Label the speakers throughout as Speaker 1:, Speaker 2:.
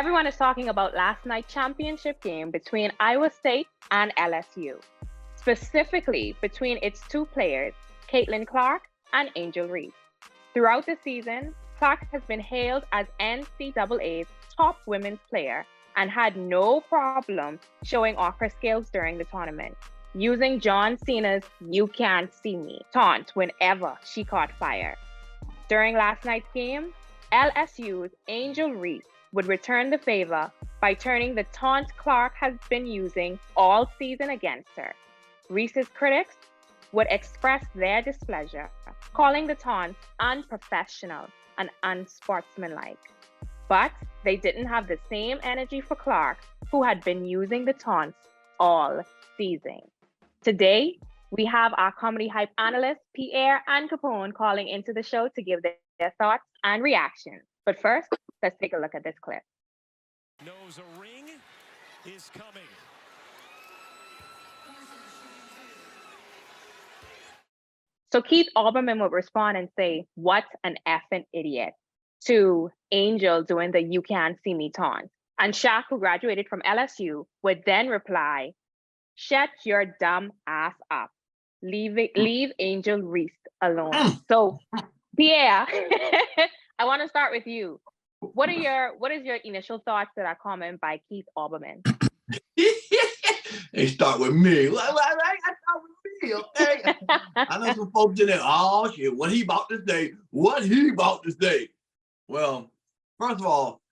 Speaker 1: Everyone is talking about last night's championship game between Iowa State and LSU, specifically between its two players, Caitlin Clark and Angel Reese. Throughout the season, Clark has been hailed as NCAA's top women's player and had no problem showing off her skills during the tournament, using John Cena's "You Can't See Me" taunt whenever she caught fire. During last night's game, LSU's Angel Reese would return the favor by turning the taunt Clark has been using all season against her. Reese's critics would express their displeasure, calling the taunt unprofessional and unsportsmanlike. But they didn't have the same energy for Clark, who had been using the taunts all season. Today, we have our comedy hype analysts, Pierre and Capone, calling into the show to give their thoughts and reactions. But first, let's take a look at this clip.
Speaker 2: Knows a ring is coming.
Speaker 1: So Keith Olbermann would respond and say, "What an effing idiot," to Angel doing the "You Can't See Me" taunt. And Shaq, who graduated from LSU, would then reply, "Shut your dumb ass up. Leave Angel Reese alone." So Pierre, I want to start with you. What is your initial thoughts to that comment by Keith Olbermann?
Speaker 3: They start with me. I start with me, okay? I know some folks in there, oh shit, what he about to say? What he about to say? Well, first of all,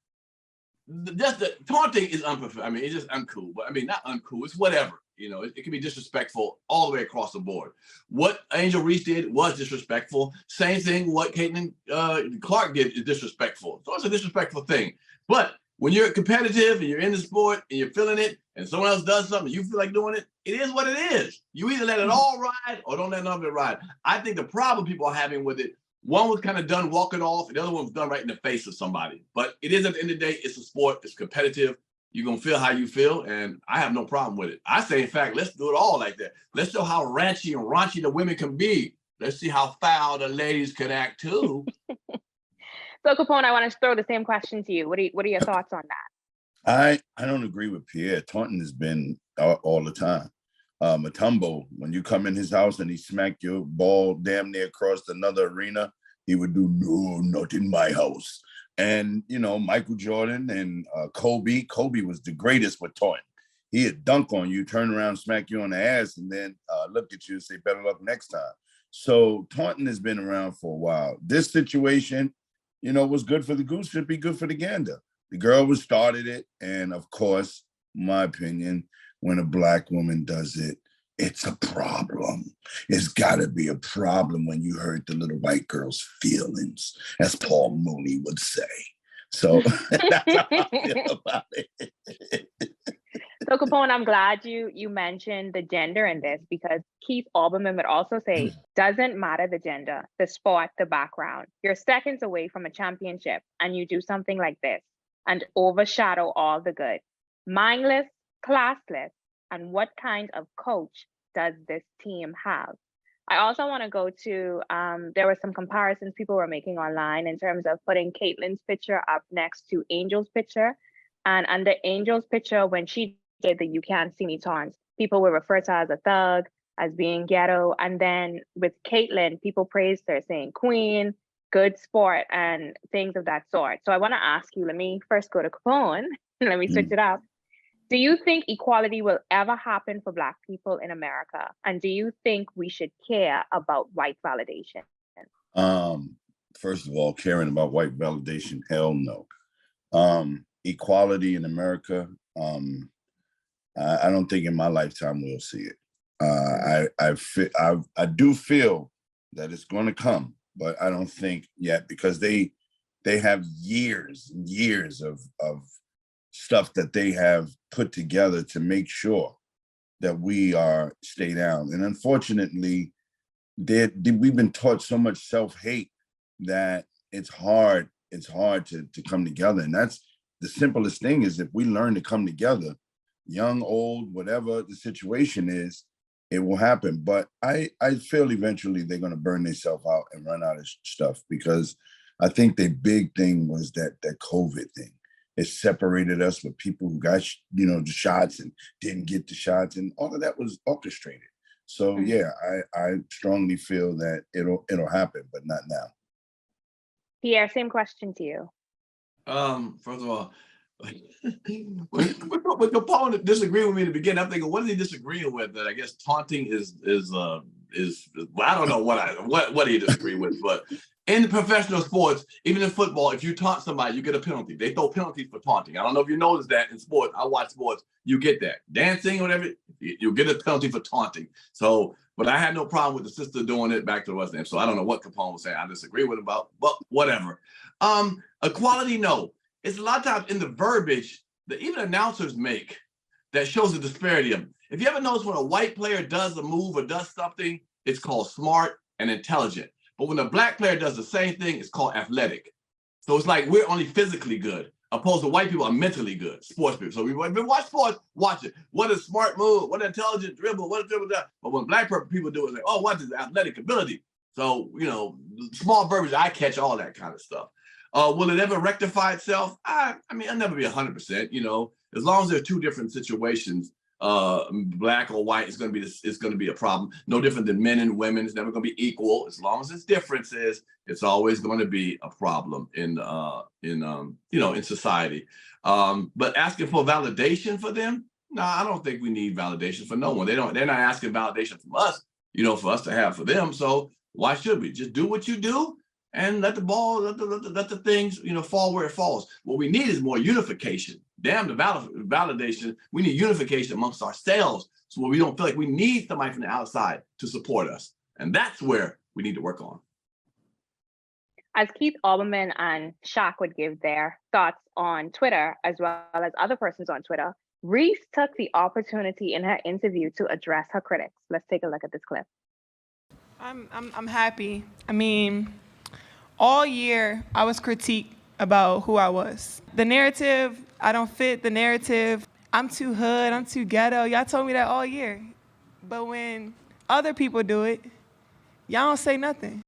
Speaker 3: just the taunting is unprofessional. I mean, it's just uncool. But I mean, not uncool, it's whatever. You know, it can be disrespectful all the way across the board. What Angel Reese did was disrespectful. Same thing what Caitlin Clark did is disrespectful. So it's a disrespectful thing. But when you're competitive and you're in the sport and you're feeling it and someone else does something, you feel like doing it, it is what it is. You either let it all ride or don't let none of it ride. I think the problem people are having with it, one was kind of done walking off, and the other one was done right in the face of somebody. But it is, at the end of the day, it's a sport, it's competitive. You're going to feel how you feel, and I have no problem with it. I say, in fact, let's do it all like that. Let's show how ranchy and raunchy the women can be. Let's see how foul the ladies can act, too.
Speaker 1: So, Capone, I want to throw the same question to you. What are your thoughts on that?
Speaker 4: I don't agree with Pierre. Taunton has been all the time. Matumbo, when you come in his house and he smacked your ball damn near across another arena, he would do, "No, not in my house." And, you know, Michael Jordan and Kobe was the greatest with taunting. He'd dunk on you, turn around, smack you on the ass, and then look at you and say, "Better luck next time." So taunting has been around for a while. This situation, you know, was good for the goose, should be good for the gander. The girl was started it. And of course, my opinion, when a Black woman does it, it's a problem. It's gotta be a problem when you hurt the little white girl's feelings, as Paul Mooney would say. So that's how I feel about it.
Speaker 1: So Capone, I'm glad you mentioned the gender in this, because Keith Olbermann would also say, doesn't matter the gender, the sport, the background. You're seconds away from a championship and you do something like this and overshadow all the good. Mindless, classless, and what kind of coach does this team have? I also want to go to, there were some comparisons people were making online in terms of putting Caitlin's picture up next to Angel's picture. And under Angel's picture, when she did the "You Can't See Me" taunts, people would refer to her as a thug, as being ghetto. And then with Caitlin, people praised her, saying queen, good sport, and things of that sort. So I want to ask you, let me first go to Capone, let me switch it up. Do you think equality will ever happen for Black people in America? And do you think we should care about white validation?
Speaker 4: First of all, caring about white validation, hell no. Equality in America, I don't think in my lifetime we'll see it. I do feel that it's going to come, but I don't think yet, because they have years and years of stuff that they have put together to make sure that we stay down. And unfortunately, we've been taught so much self-hate that it's hard to come together. And that's the simplest thing, is if we learn to come together, young, old, whatever the situation is, it will happen. But I feel eventually they're going to burn themselves out and run out of stuff, because I think the big thing was that COVID thing. It separated us with people who got, the shots and didn't get the shots, and all of that was orchestrated. So yeah, I strongly feel that it'll happen, but not now.
Speaker 1: Pierre, same question to you.
Speaker 3: First of all, when Capone disagreed with me in the beginning, I'm thinking, what is he disagreeing with? That I guess taunting is well, I don't know what he disagreed with, but in professional sports, even in football, if you taunt somebody, you get a penalty. They throw penalties for taunting. I don't know if you noticed that in sports. I watch sports. You get that. Dancing, whatever, you get a penalty for taunting. So, but I had no problem with the sister doing it back to the West End. So I don't know what Capone was saying. I disagree with him about, but whatever. Equality, no. It's a lot of times in the verbiage that even announcers make that shows the disparity of them. If you ever notice when a white player does a move or does something, it's called smart and intelligent. But when a black player does the same thing, it's called athletic. So it's like we're only physically good, opposed to white people are mentally good, sports people. So we watch sports, watch it. What a smart move, what an intelligent dribble, what a dribble that. But when black people do it, it's like, oh, what is athletic ability? So, small verbiage, I catch all that kind of stuff. Will it ever rectify itself? I mean, I'll never be 100%, as long as there's two different situations, black or white, it's going to be a problem. No different than men and women. It's never going to be equal. As long as there's differences, it's always going to be a problem in society. But asking for validation for them, no, I don't think we need validation for no one. They're not asking validation from us, for us to have for them. So why should we? Just do what you do and let the ball, let the things, fall where it falls. What we need is more unification. Damn the validation. We need unification amongst ourselves so we don't feel like we need somebody from the outside to support us. And that's where we need to work on.
Speaker 1: As Keith Olbermann and Shaq would give their thoughts on Twitter, as well as other persons on Twitter, Reese took the opportunity in her interview to address her critics. Let's take a look at this clip.
Speaker 5: I'm happy. I mean, all year I was critiqued about who I was. The narrative, I don't fit the narrative. I'm too hood, I'm too ghetto. Y'all told me that all year. But when other people do it, y'all don't say nothing.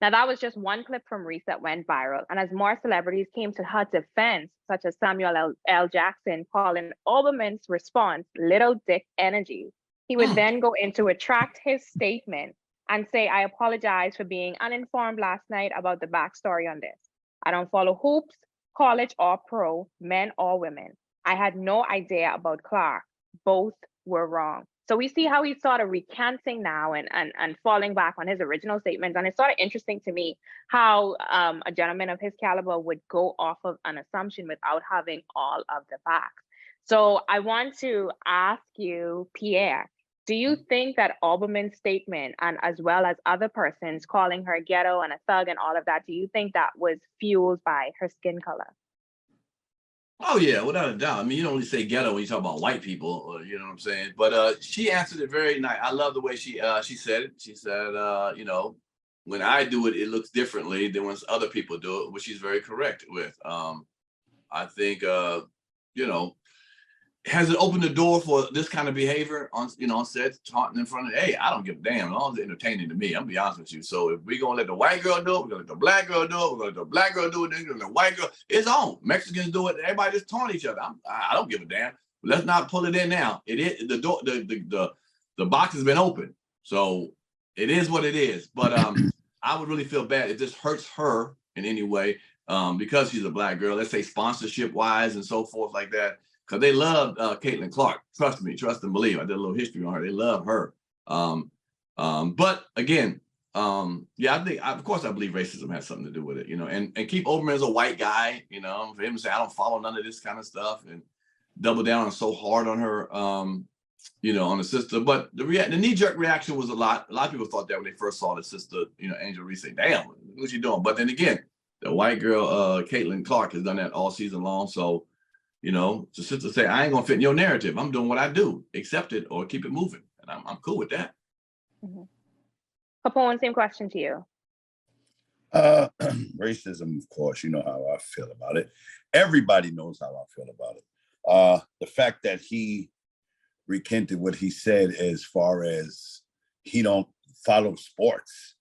Speaker 1: Now, that was just one clip from Reese that went viral. And as more celebrities came to her defense, such as Samuel L. Jackson calling Olbermann's response little dick energy, he would then go in to retract his statement and say, I apologize for being uninformed last night about the backstory on this. I don't follow hoops, college or pro, men or women. I had no idea about Clark. Both were wrong. So we see how he's sort of recanting now and falling back on his original statements. And it's sort of interesting to me how a gentleman of his caliber would go off of an assumption without having all of the facts. So I want to ask you, Pierre, do you think that Olbermann's statement, and as well as other persons calling her ghetto and a thug and all of that, do you think that was fueled by her skin color?
Speaker 3: Oh yeah, without a doubt. I mean, you don't only say ghetto when you talk about white people, you know what I'm saying? But she answered it very nice. I love the way she said it. She said, when I do it, it looks differently than when other people do it, which she's very correct with. I think, has it opened the door for this kind of behavior on set, taunting in front of, hey, I don't give a damn. As long as it's entertaining to me, I'm gonna be honest with you. So if we're gonna let the white girl do it, we're gonna let the black girl do it, we're gonna let the black girl do it, then we're gonna let the white girl, it's on. Mexicans do it, everybody just taunt each other. I don't give a damn. Let's not pull it in now. It is the door, the box has been open. So it is what it is. But I would really feel bad if this hurts her in any way, because she's a black girl, let's say sponsorship wise and so forth like that. Because they love Caitlin Clark. Trust me, trust and believe. I did a little history on her. They love her. But again, I think, of course, I believe racism has something to do with it, and keep Olbermann as a white guy, for him to say, I don't follow none of this kind of stuff and double down so hard on her, on the sister. But the knee-jerk reaction was a lot of people thought that when they first saw the sister, Angel Reese, say, damn, what's she doing? But then again, the white girl, Caitlin Clark, has done that all season long. So, the sister say, I ain't gonna fit in your narrative. I'm doing what I do. Accept it or keep it moving. And I'm cool with that.
Speaker 1: Mm-hmm. Capone, same question to you.
Speaker 4: Racism, of course, you know how I feel about it. Everybody knows how I feel about it. The fact that he recanted what he said as far as he don't follow sports,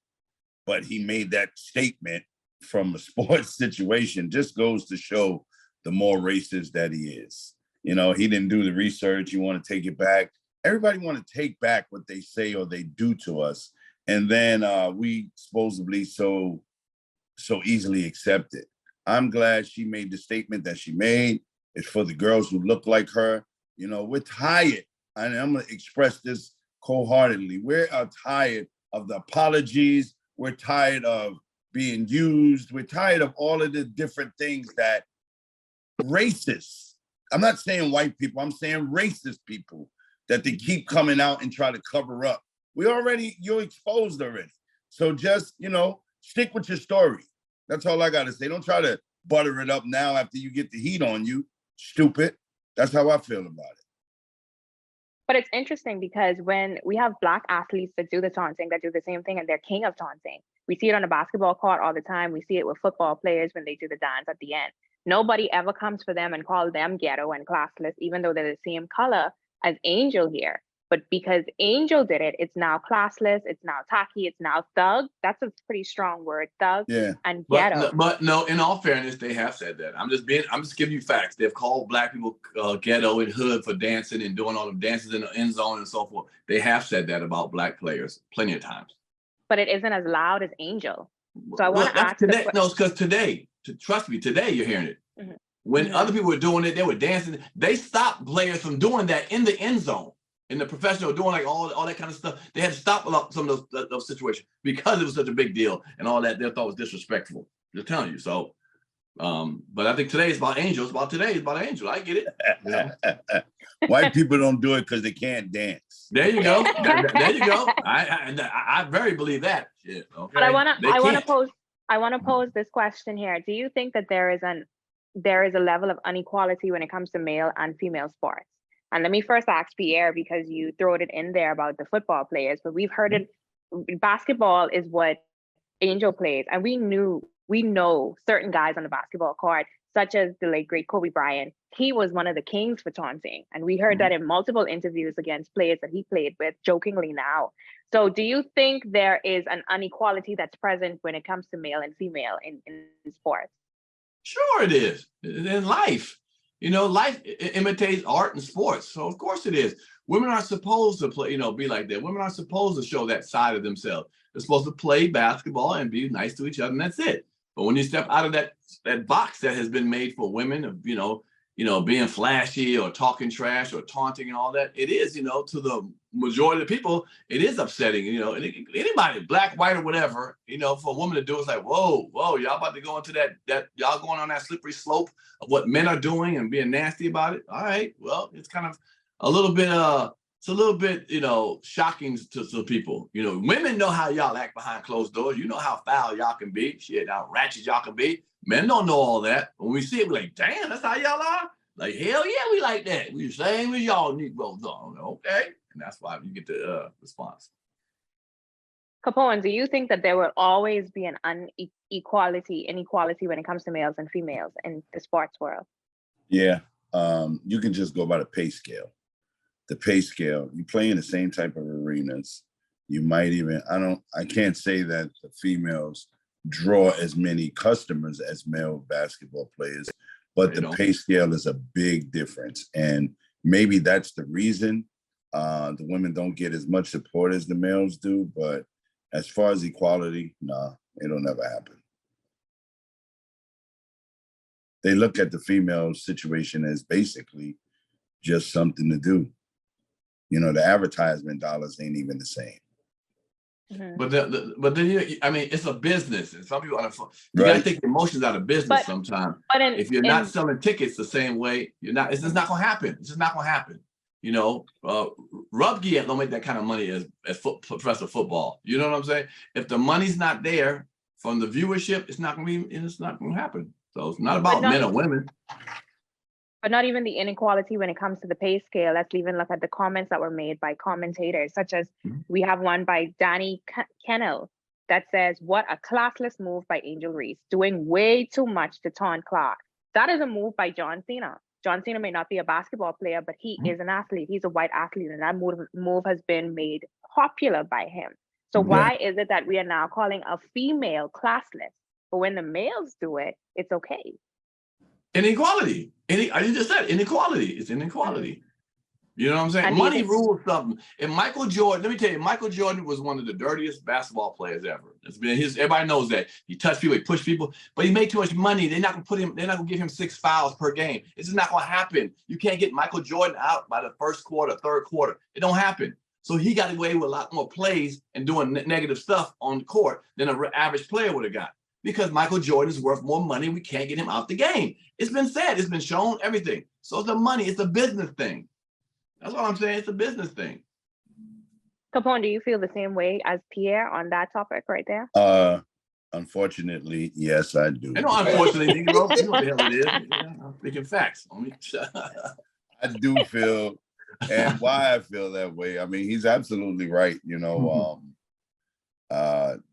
Speaker 4: but he made that statement from a sports situation just goes to show the more racist that he is. You know, he didn't do the research. You want to take it back. Everybody want to take back what they say or they do to us. And then we supposedly so easily accept it. I'm glad she made the statement that she made. It's for the girls who look like her. You know, we're tired. And I'm going to express this wholeheartedly. We're tired of the apologies. We're tired of being used. We're tired of all of the different things that racists, I'm not saying white people, I'm saying racist people, that they keep coming out and try to cover up. You're exposed already. So just, you know, stick with your story. That's all I got to say. Don't try to butter it up now after you get the heat on you. Stupid. That's how I feel about it.
Speaker 1: But it's interesting because when we have Black athletes that do the taunting, that do the same thing, and they're king of taunting. We see it on the basketball court all the time. We see it with football players when they do the dance at the end. Nobody ever comes for them and calls them ghetto and classless, even though they're the same color as Angel here. But because Angel did it, it's now classless, it's now tacky, it's now thug. That's a pretty strong word, thug and ghetto.
Speaker 3: But no, in all fairness, they have said that. I'm just giving you facts. They've called Black people ghetto and hood for dancing and doing all the dances in the end zone and so forth. They have said that about Black players plenty of times. But
Speaker 1: it isn't as loud as Angel. So I want to ask
Speaker 3: today. No, it's because today, trust me, today you're hearing it. Mm-hmm. When other people were doing it, they were dancing. They stopped players from doing that in the end zone. In the professional, doing like all that kind of stuff, they had to stop some of those situations because it was such a big deal and all that they thought was disrespectful. Just telling you. So, but I think today is about Angel. It's about today. It's about Angel. I get it. You know?
Speaker 4: White people don't do it because they can't dance.
Speaker 3: There you go. There you go. I very believe that. Shit, okay?
Speaker 1: But I want to pose this question here. Do you think that there is a level of inequality when it comes to male and female sports? And let me first ask Pierre, because you throw it in there about the football players, but we've heard it. Basketball is what Angel plays, and we know certain guys on the basketball court, such as the late great Kobe Bryant. He was one of the kings for taunting, and we heard that in multiple interviews against players that he played with, jokingly now. So, do you think there is an inequality that's present when it comes to male and female in sports?
Speaker 3: Sure, it is. In life. You know, life imitates art and sports. So of course it is. Women aren't supposed to play, be like that. Women aren't supposed to show that side of themselves. They're supposed to play basketball and be nice to each other, and that's it. But when you step out of that box that has been made for women of, being flashy or talking trash or taunting and all that, it is, to the majority of the people, it is upsetting, anybody, Black, white, or whatever, for a woman to do, it's like, whoa, y'all about to go into that y'all going on that slippery slope of what men are doing and being nasty about it. All right, well, it's kind of a little bit, shocking to some people. Women know how y'all act behind closed doors. You know how foul y'all can be, shit, how ratchet y'all can be. Men don't know all that. When we see it, we're like, damn, that's how y'all are? Like, hell yeah, we like that. We the same as y'all Negroes are. Okay. And that's why you get the response.
Speaker 1: Capone, do you think that there will always be an inequality when it comes to males and females in the sports world?
Speaker 4: Yeah. You can just go by the pay scale. The pay scale, you play in the same type of arenas. You might even, I can't say that the females draw as many customers as male basketball players, but the pay scale is a big difference. And maybe that's the reason the women don't get as much support as the males do. But as far as equality, nah, it'll never happen. They look at the female situation as basically just something to do. The advertisement dollars ain't even the same.
Speaker 1: Mm-hmm.
Speaker 3: But then it's a business, and some people you got to take the emotions out of business sometimes. But if you're not selling tickets the same way, it's just not going to happen. It's just not going to happen. Rugby don't make that kind of money as professional football. You know what I'm saying? If the money's not there from the viewership, it's not going to happen. So it's not about men or women.
Speaker 1: But not even the inequality when it comes to the pay scale. Let's even look at the comments that were made by commentators, such as we have one by Danny Kennel that says, "What a classless move by Angel Reese, doing way too much to taunt Clark." That is a move by John Cena. John Cena may not be a basketball player, but he is an athlete. He's a white athlete, and that move has been made popular by him. So why is it that we are now calling a female classless? But when the males do it, it's okay?
Speaker 3: Inequality. You just said inequality. It's inequality. You know what I'm saying?
Speaker 1: And
Speaker 3: Money rules something. And Michael Jordan, let me tell you, Michael Jordan was one of the dirtiest basketball players ever. Everybody knows that. He touched people, he pushed people, but he made too much money. They're not gonna give him 6 fouls per game. It's just not gonna happen. You can't get Michael Jordan out by the first quarter, third quarter. It don't happen. So he got away with a lot more plays and doing negative stuff on the court than an average player would have got. Because Michael Jordan is worth more money, we can't get him out the game. It's been said, it's been shown, everything. So it's the money, it's a business thing. That's all I'm saying. It's a business thing.
Speaker 1: Capone, do you feel the same way as Pierre on that topic right there?
Speaker 4: Unfortunately, yes, I do.
Speaker 3: I know, unfortunately, you know what the hell it is. I'm speaking facts.
Speaker 4: I do feel, and why I feel that way. I mean, he's absolutely right. You know,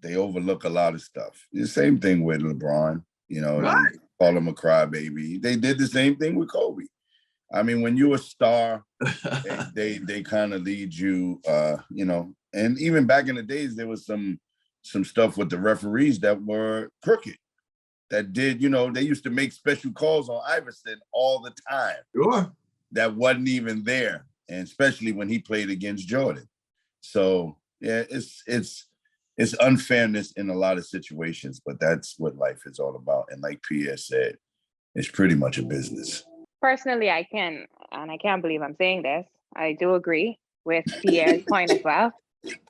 Speaker 4: they overlook a lot of stuff. The same thing with LeBron. You know,
Speaker 3: right.
Speaker 4: They call him a crybaby. They did the same thing with Kobe. I mean, when you're a star, they kind of lead you, you know, and even back in the days, there was some stuff with the referees that were crooked, that did, you know, they used to make special calls on Iverson all the time.
Speaker 3: Sure.
Speaker 4: That wasn't even there, and especially when he played against Jordan. So, yeah, it's unfairness in a lot of situations, but that's what life is all about. And like Pierre said, it's pretty much a business.
Speaker 1: Personally, I can't believe I'm saying this. I do agree with Pierre's point as well.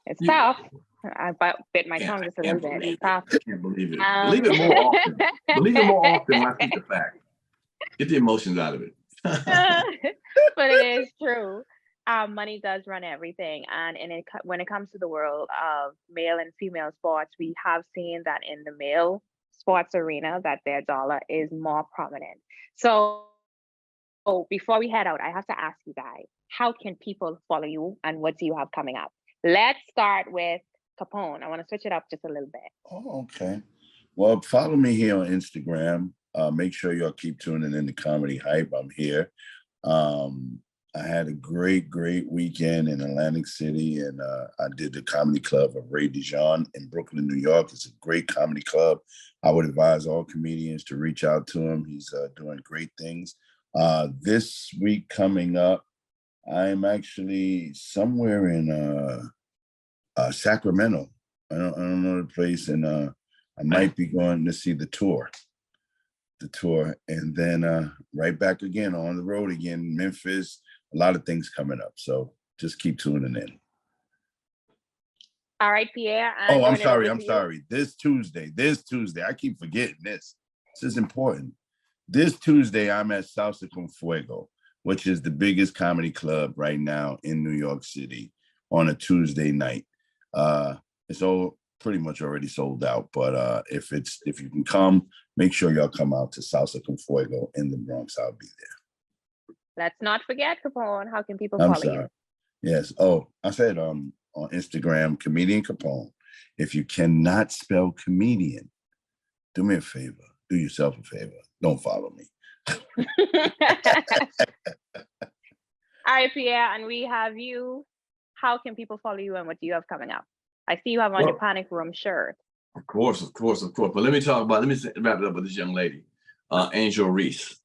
Speaker 1: It's tough. I bit my tongue just a little bit. It's tough.
Speaker 3: I can't believe it. Believe it more often. Believe it more often when I speak the fact. Get the emotions out of it.
Speaker 1: But it is true. Money does run everything. And when it comes to the world of male and female sports, we have seen that in the male sports arena that their dollar is more prominent. So before we head out, I have to ask you guys, how can people follow you and what do you have coming up? Let's start with Capone. I want to switch it up just a little bit.
Speaker 4: Oh, okay. Well, follow me here on Instagram. Make sure y'all keep tuning in to Comedy Hype. I'm here. I had a great weekend in Atlantic City, and I did the comedy club of Ray Dijon in Brooklyn, New York. It's a great comedy club. I would advise all comedians to reach out to him. He's doing great things. This week coming up, I'm actually somewhere in Sacramento. I don't know the place, and I might be going to see the tour, and then right back again on the road again, Memphis. A lot of things coming up, so just keep tuning in.
Speaker 1: All right, Pierre.
Speaker 4: I'm sorry. This Tuesday, I keep forgetting this. This is important. This Tuesday, I'm at Salsa con Fuego, which is the biggest comedy club right now in New York City on a Tuesday night. It's all pretty much already sold out, but if you can come, make sure y'all come out to Salsa con Fuego in the Bronx. I'll be there.
Speaker 1: Let's not forget, Capone. How can people follow you?
Speaker 4: Yes. Oh, I said on Instagram, Comedian Capone. If you cannot spell comedian, do me a favor. Do yourself a favor. Don't follow me.
Speaker 1: All right, Pierre, and we have you. How can people follow you and what do you have coming up? I see you have on your Panic Room shirt.
Speaker 3: Of course. But let me wrap it up with this young lady, Angel Reese.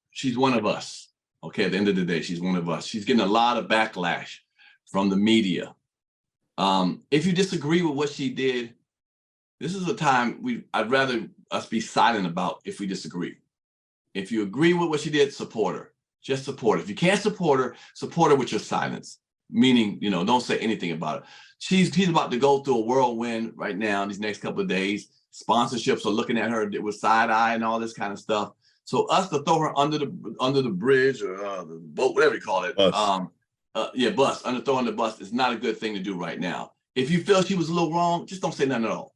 Speaker 3: She's one of us. Okay, at the end of the day, she's one of us. She's getting a lot of backlash from the media. If you disagree with what she did, this is a time I'd rather us be silent about if we disagree. If you agree with what she did, support her. Just support her. If you can't support her with your silence. Meaning, don't say anything about it. She's about to go through a whirlwind right now in these next couple of days. Sponsorships are looking at her with side eye and all this kind of stuff. So us to throw her under the bridge or the boat, whatever you call it, bus, throwing the bus is not a good thing to do right now. If you feel she was a little wrong, just don't say nothing at all.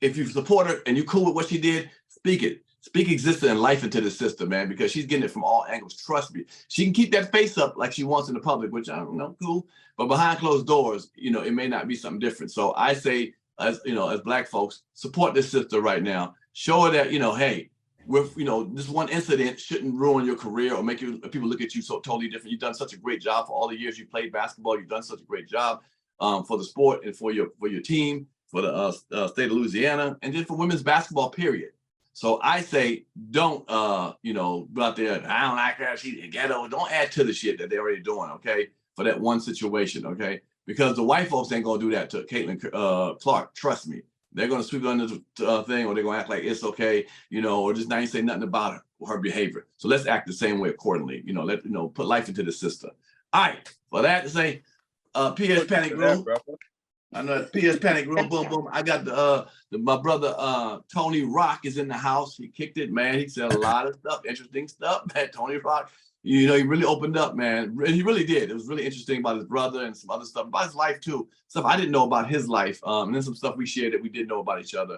Speaker 3: If you support her and you're cool with what she did, speak it. Speak existence and life into the system, man, because she's getting it from all angles. Trust me. She can keep that face up like she wants in the public, which I don't know, cool. But behind closed doors, it may not be something different. So I say, as Black folks, support this sister right now. Show her that, hey, this one incident shouldn't ruin your career or make people look at you so totally different. You've done such a great job for all the years you played basketball. You've done such a great job for the sport and for your team, for the state of Louisiana, and then for women's basketball, period. So I say, don't, go out there. I don't like her. She's ghetto. Don't add to the shit that they're already doing. Okay, for that one situation. Okay, because the white folks ain't gonna do that to Caitlin Clark. Trust me, they're gonna sweep it under the thing, or they're gonna act like it's okay, or just not even say nothing about her behavior. So let's act the same way accordingly. Put life into the sister. All right, for that to say, PS Panic Room. I know PS Panic Room, boom, boom. I got my brother Tony Rock is in the house. He kicked it, man. He said a lot of stuff, interesting stuff, man. Tony Rock, he really opened up, man. He really did. It was really interesting about his brother and some other stuff about his life too. Stuff I didn't know about his life, and then some stuff we shared that we didn't know about each other.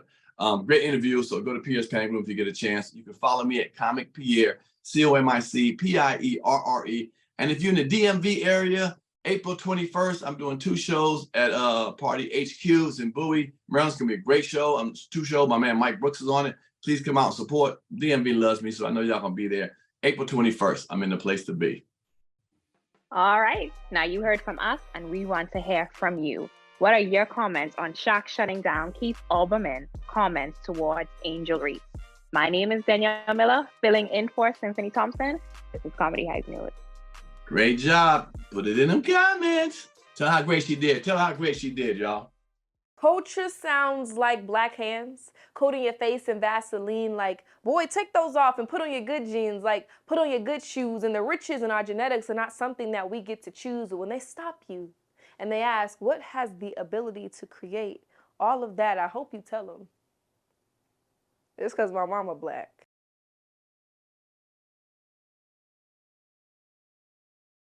Speaker 3: Great interview. So go to PS Panic Room if you get a chance. You can follow me at Comic Pierre, COMIC PIERRE. And if you're in the DMV area, April 21st, I'm doing 2 shows at Party HQs in Bowie, Maryland. It's gonna be a great show. 2 shows. My man Mike Brooks is on it. Please come out and support. DMV loves me, so I know y'all gonna be there. April 21st, I'm in the place to be.
Speaker 1: All right, now you heard from us, and we want to hear from you. What are your comments on Shaq shutting down Keith Olbermann's comments towards Angel Reese? My name is Danielle Miller, filling in for Symphony Thompson. This is Comedy Highs News.
Speaker 3: Great job. Put it in them comments. Tell her how great she did. Tell her how great she did, y'all.
Speaker 6: Culture sounds like black hands, coating your face in Vaseline like, boy, take those off and put on your good jeans, like put on your good shoes. And the riches in our genetics are not something that we get to choose. But when they stop you and they ask, what has the ability to create all of that? I hope you tell them. It's because my mama black.